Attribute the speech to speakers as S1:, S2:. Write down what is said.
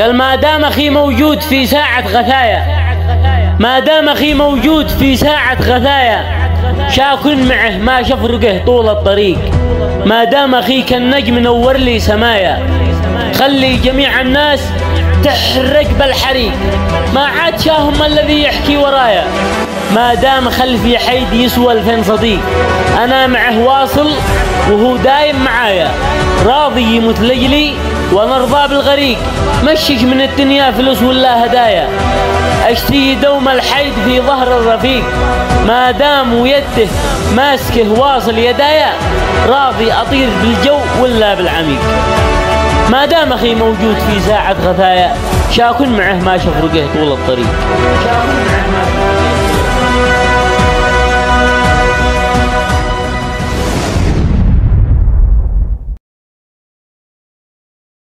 S1: قال ما دام أخي موجود في ساعة غثايا، ما دام أخي موجود في ساعة غثايا، شاك معه ما شفرقه طول الطريق. ما دام أخي كالنجم نور لي سمايا، خلي جميع الناس تحرق بالحريق. ما عاد شاهم الذي يحكي ورايا، ما دام خلفي حيد يسوى 2000 صديق. أنا معه واصل وهو دايم معايا، راضي يموت لجلي ونرضى بالغريق. مشيك من الدنيا فلوس ولا هدايا، اشتي دوم الحيد في ظهر الرفيق. ما دام ويده ماسكه واصل يدايا، راضي أطير بالجو ولا بالعميق. ما دام أخي موجود في ساعة غثايا، شاكن معه ما شفرقه طول الطريق.